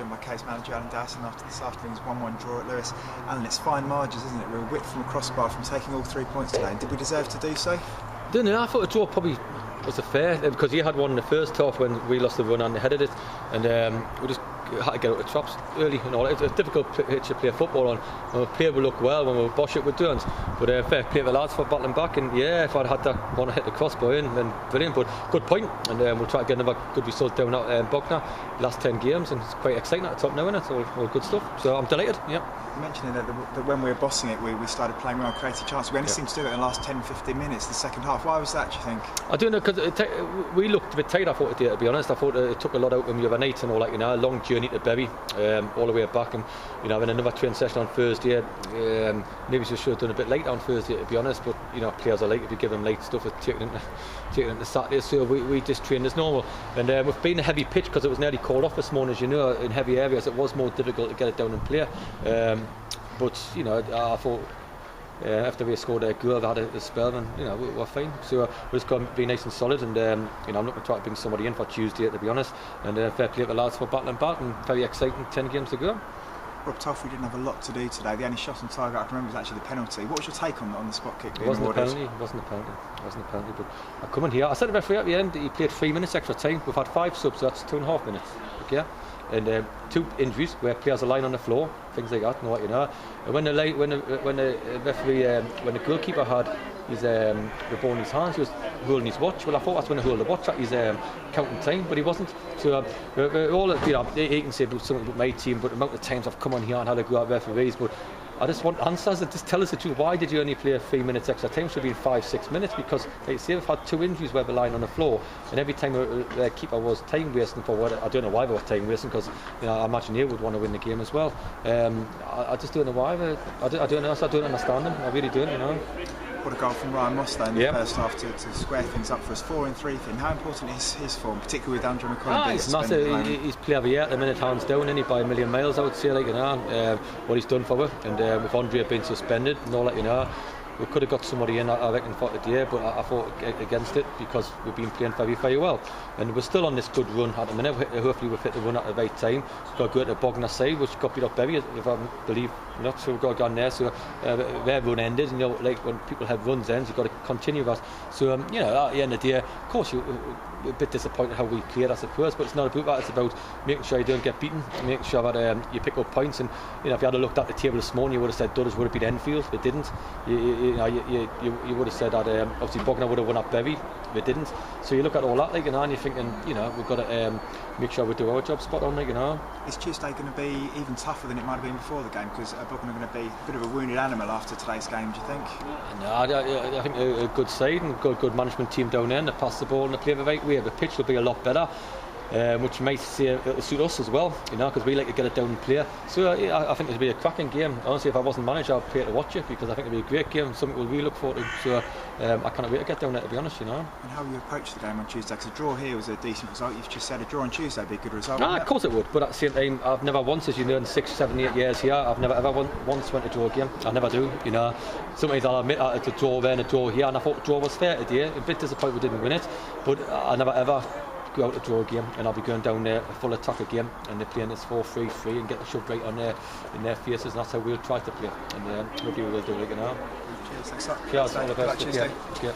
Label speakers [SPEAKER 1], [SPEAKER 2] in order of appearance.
[SPEAKER 1] joined by case manager Alan Dowson after this afternoon's 1-1 draw at Lewes. Alan, it's fine margins, isn't it? Real width from a crossbar from taking all 3 points today. And did we deserve to do so?
[SPEAKER 2] Didn't it? I thought the draw probably was fair, because he had one in the first half when we lost the run and headed it, and we just had to get out the traps early and all. It's a difficult pitch to play football on. When a player will look well, when we bosh it, we're doing. But fair play to the lads for battling back, and yeah, if I'd had that one to hit the crossbar in, then brilliant. But good point, and we'll try to get another good result down at Buckner. Last 10 games, and it's quite exciting at the top now, isn't it? All good stuff. So I'm delighted. Yeah.
[SPEAKER 1] You mentioned that when we were bossing it, we started playing well, created chances. We only seemed to do it in the last 10-15 minutes, the second half. Why was that, do you think?
[SPEAKER 2] I don't know, because we looked a bit tight, I thought, to be honest. I thought it took a lot out of me overnight and all that, a long journey to Bury, all the way back, and having another training session on Thursday. Maybe we should have done a bit later on Thursday, to be honest, but players are late. If you give them late stuff, it's taking into Saturday, so we just trained as normal. And we've been a heavy pitch, because it was nearly called off this morning, as you know, in heavy areas. It was more difficult to get it down and play. But I thought after we scored a goal, we had a spell, and we're fine. So we're just going to be nice and solid, and I'm not going to try to bring somebody in for Tuesday, to be honest. And fair play to the lads for battling back, and very exciting 10 games to go.
[SPEAKER 1] Rob Toffrey didn't have a lot to do today. The only shot on target I can remember was actually the penalty. What was your take on the spot kick?
[SPEAKER 2] It wasn't a penalty. But I come in here. I said to the referee at the end, he played 3 minutes extra time. We've had 5 subs, so that's 2.5 minutes. Okay. And 2 injuries where players are lying on the floor, things like that, and And when the referee, when the goalkeeper had his the ball in his hands, he was holding his watch. Well, I thought that's when he held the watch at his counting time, but he wasn't. So we're all, he can say something about my team, but the amount of times I've come on here and had a go at referees, but I just want answers that just tell us the truth. Why did you only play 3 minutes extra time? Should have been 5-6 minutes, because like you say, we've had 2 injuries where we're lying on the floor, and every time the keeper was time wasting for what I don't know why they were time wasting, because I imagine he would want to win the game as well. I just don't know why. I don't understand them. I really don't.
[SPEAKER 1] What a goal from Ryan Moss then in the first half to square things up for us. 4-3 thing. How important is his form, particularly with Andrew McCollum?
[SPEAKER 2] He's massive. He's player of the year at the minute, hands down, and he by a million miles, I would say. What he's done for us, and with Andre being suspended and all that, we could have got somebody in, I reckon, for today, but I thought against it, because we've been playing very, very well. And we're still on this good run at the minute. Hopefully we've hit the run at the right time. We've got to go to Bognor side, which got beat up Bury, if I believe not, so we've got to go on there. So their run ended, like when people have runs ends, you've got to continue that. So, at the end of the day, of course, you're a bit disappointed how we played, I suppose, but it's not about that. It's about making sure you don't get beaten, making sure that you pick up points. And if you had looked at the table this morning, you would have said Dudders would have beat Enfield. They didn't. You would have said that obviously Bognor would have won at Bury. They didn't. So you look at all that, and you're thinking, we've got to make sure we do our job spot on, Is Tuesday going to be even tougher than it might have been before the game, because Bognor are going to be a bit of a wounded animal after today's game, do you think? No, I think a good side and good management team down there, and they pass the ball and they play the right way. The pitch will be a lot better, which might say it'll suit us as well, because we like to get it down and play. So I think it'll be a cracking game. Honestly, if I wasn't manager, I'd pay to watch it, because I think it'll be a great game, something we'll really look forward to. So I can't wait to get down there, to be honest. And
[SPEAKER 1] how you approach the game on Tuesday? Because a draw here was a decent result. You've just said a draw on Tuesday would be a good result.
[SPEAKER 2] Of course it would, but at the same time, I've never once, as you know, in 6, 7, 8 years here, I've never ever once went to draw a game. I never do. Sometimes I'll admit it's a draw there and a draw here, and I thought the draw was fair today. A bit disappointed we didn't win it, but I never ever go out to draw a game, and I'll be going down there a full attack again, and they're playing this 4-3-3 and get the shoved right on in their faces, and that's how we'll try to play, and hopefully we will do it.
[SPEAKER 1] Cheers, thanks a lot.
[SPEAKER 2] Cheers, all the best.
[SPEAKER 1] Tuesday.
[SPEAKER 2] Yeah.